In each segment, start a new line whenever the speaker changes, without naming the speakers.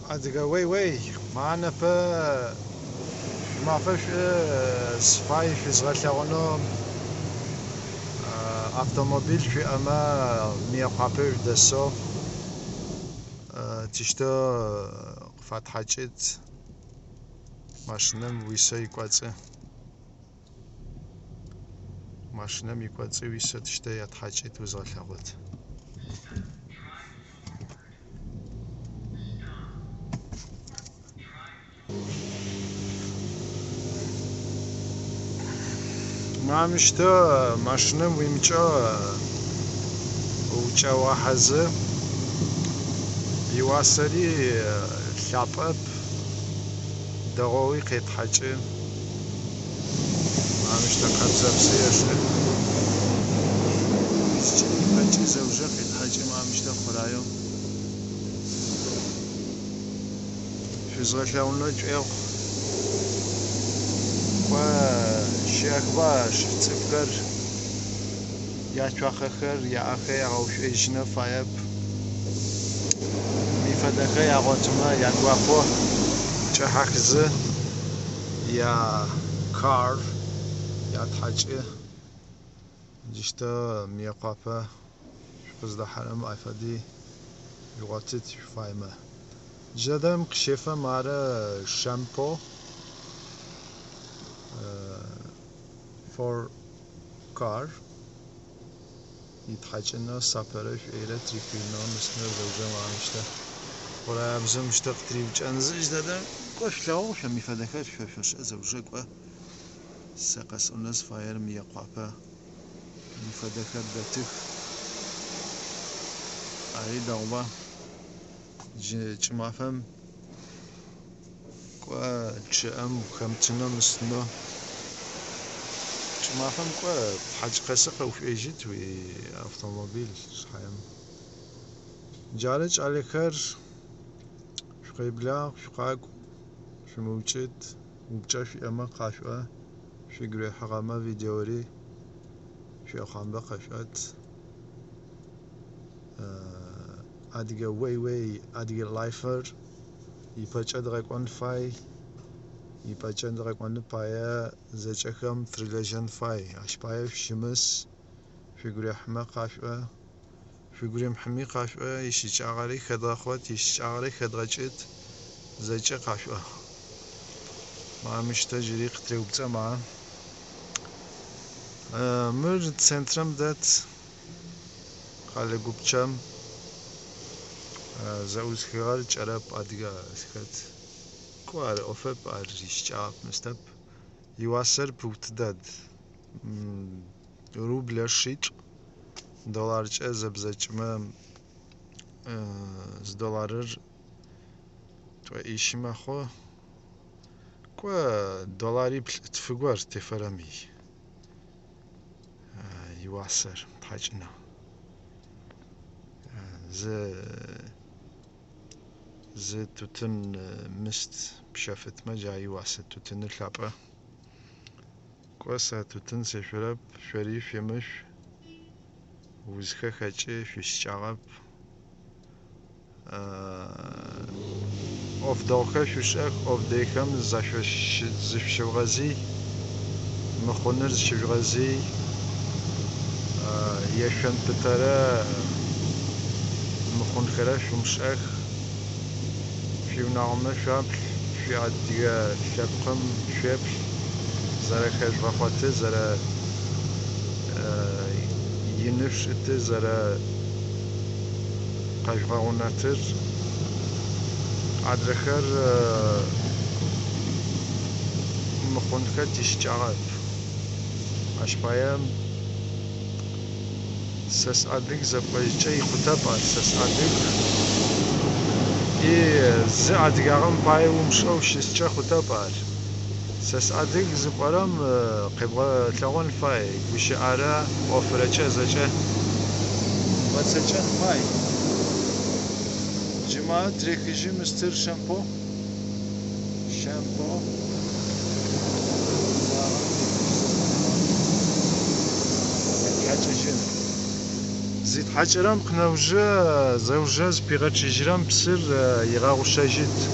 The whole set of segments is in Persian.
Адыга way معنا با ما فيش سباي في زغلتاغنو автомобиль في أما ميقابل دسو تشتو فتحجت ماشنم ويسا يقواتي ماشنم يقواتي ويسا تشتو يتحجت وزغلتاغوت ما مشتو ماشنم ويمجو وجا واحزة يواسري ثابب دغوي قيت حاجة ما مشتو قبزة بسياشة بيجي زوجة قيت حاجة ما مشتو خلايو في زغلة ونجعو وشيخ باش تفكر يا تواخر يا أخي أو شيء جنا فايب ميفدك يا غوتما يا نواخو تحكز يا كار يا تحجي جشتا ميقابة شبز حرم أفدي يغطيت فايمة جدم كشفة مارا شامبو for car يتحجنا سابرش إلكتريكينا مسنا زوجة معمشتا ولا أبزم مشتاق تريبج أنزج دادا قش لاو شمي فدكر شوش زوجة قا سقس الناس فاير ميقابة مفدكر دتك أي دعوة جمع فهم قا جام خمتنا مسنا ما فهم قا حاجة قصة وفي إيجيت وي أوتوموبيل صحيح جالج على خير شقي بلا شقاق في موجود وبجا في أما قاشوة في قري حقامة فيديوري في أخام بقاشوات أدقى وي أدقى لايفر يبجا دقيق وان فاي يبجا دقيق وان بايا زيجاكم تريليجن فاي أشبايا في شمس في قري حما قاشوة في قري محمي قاشوة يشيش أغاري خدا أخوات يشيش أغاري خدا جيت زيجا قاشوة ما مشتا جري قتري وبتا معا مر سنترم دات قال قبتشام زاوز خيال جرب أدقى سكت كوار أوفب أريش جاب مستب يواسر بوتداد روبل شيج دولار جا زبزج ما $1 تو إيش ما خو كوا دولاري تفقور تفرمي يواسر تحجنا ز توتن مست بشافت ما جاي يواسر توتن الخابة كوا سا توتن سيفرب شريف يمش وزخة خجي في الشعب أوف دوخة شوشك أوف ديكم زف شوغازي مخونر شوغازي يشن بترى مخون خلاش ومشاخ في نعمة شابل في عدية شابقم شابل زرا خاش بخواتي زرا ينفش اتي زرا قاش بغوناتر عدرخر مخون خات يشجعب أشبايا سس أدق زبايش شيء خطبة سس أدق زعد قام باي ومشوش يشجع خطبة سس أدق زبارم قبل تلاقون فاي وش أرا أوفرتش زجة بتسجل فاي جماعة تريكيجي مستر شامبو زيت حجرام قنوجة زوجاز بيغتشجرام بسر يغاوشاجت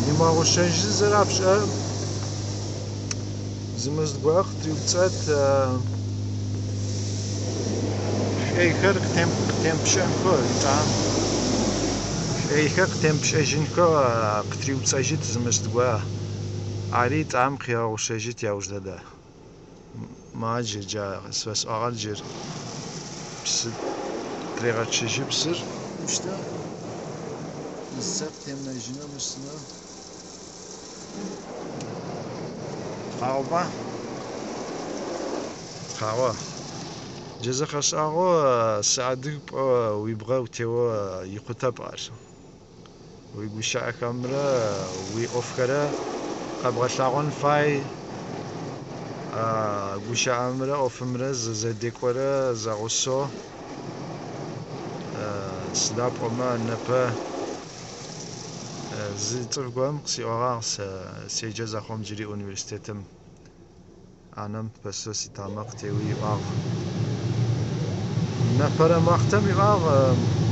يماوشاجت زرابش زمزد باق تيوتات ايكر تمبشنكو تام ايكر تمبشنكو قتريوتاجت زمزد باق عري تام خياوشاجت ياوجدادا ما جا سواس اغال جر بس تريغاتشجي بسر مشتا السبت يمنا جنا مشتنا قاوبا قاوا جزا خاص اغو سعدك ويبغاو تيو يقطع بار ويقوشا كاميرا ويوفكرا ابغى شاغون فاي گوشه امره آفمره زدیکوره زغوسو سلاب اما نپه زیتر گوام قصی آغا سیجا زخم جری اونیورسیتم آنم پسو سیتامق تیوی آغ نپره مختمی آغ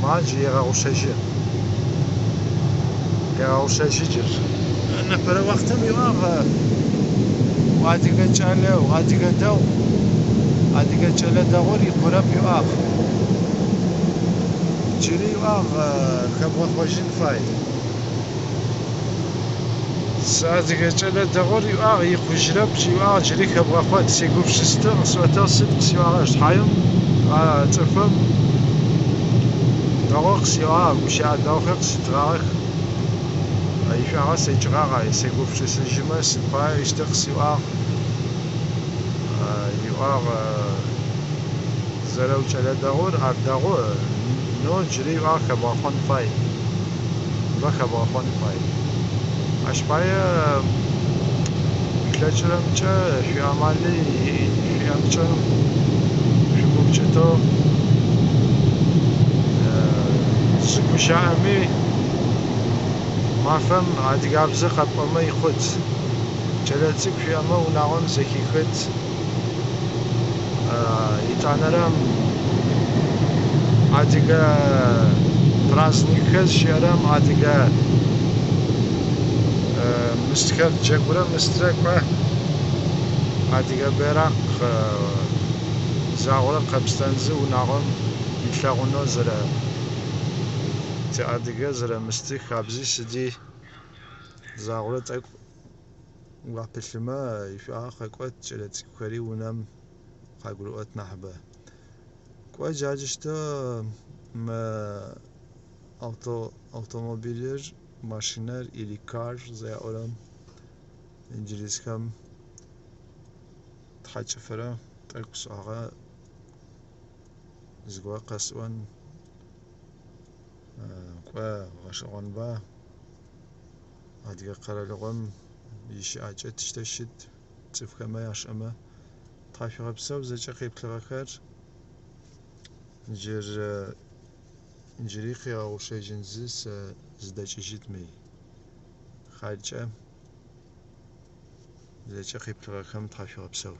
ماجی یغاوشجی جر نپره مختمی آغ واديك تشاله واديك دو واديك تشاله دغوري قرب يواق جري يواق خبر خوشين فاي ساديك تشاله دغوري يواق يخجرب يواق جري خبر خوات سيقوف شستم سواتو صدق سيواقش حيوم تفهم دغوق سيواق وشا دغوق ستراق يفعل سيجراغا سيقوف شسجمة سباي يشتق سيواق يواق زلو چلا دغور دغور نو جري يواق خباخون فاي بخباخون فاي اشبايا كلاشرم چه في عمالي في امچن في مبچتو زكوشا امي ما فهم عادي قابزة قبل ما يخد جلتك في أما ونعم زكي خد يتعنرم عادي قا برازنيك شيرم عادي قا مستكر جاكورا مسترك عادي قا براق زاغورا قبستانزي ونعم يتلاغونو زرا تعادي زرا مستك خابزي سدي زاغورة تاك وقبلما يفعل خاكوات جلتك كوري ونام خاقلوات نحبه كوا جاجشتا ما اوتوموبيلر ماشينر إلي كار زي أولم إنجليز كم تحاج فرا تاك بسعغا زقوا قسوان كوا غشغان با هادي قرا لغم يشي عجت تشتشد تفكا ما ياشأما طافي غبسا وزاجا قيب لغاكار نجر نجريقي أو شي جنزيس زداجي جيت مي خارجة زاجا قيب لغاكام طافي غبسا